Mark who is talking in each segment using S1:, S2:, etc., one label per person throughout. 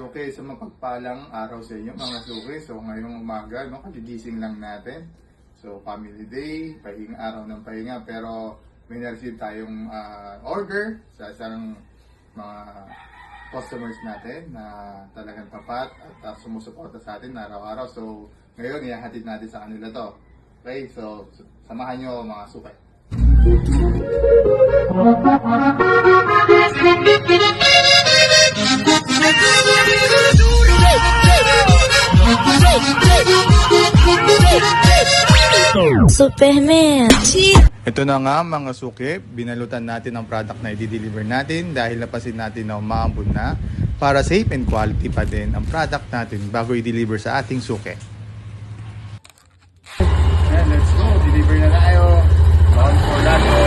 S1: Okay, so mapagpalang araw sa inyo mga suki. So ngayong umaga, no, kagigising lang natin. So family day, araw ng pahinga. Pero may na-receive tayong order sa isang mga customers natin na talagang tapat at sumusuporta sa atin araw-araw. So ngayon, ihahatid natin sa kanila to. Okay, so samahan nyo mga suki.
S2: Superman.
S1: Ito na nga mga suki, binalutan natin ang product na i-deliver natin dahil napasin natin na umaambon na para safe and quality pa din ang product natin bago i-deliver sa ating suki. Ayan, let's go, deliver na tayo. Bound for Lalo.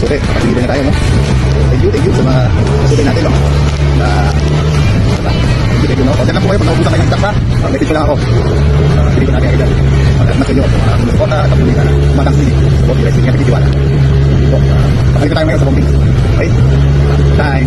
S3: Okay, nakapagigil na tayo, no? Thank you sa mga kasutin natin, no? Thank you, no? Order lang po kayo pag naubusan kayo ng stock, ha? Message ko lang ako. Pili ko natin agad. Mag-amas kayo, sumusupota at patuloy na matangkili sa Bombing Rice. Hindi natin titiwala. So, pakalit tayo ngayon sa Bombing. Okay? Time.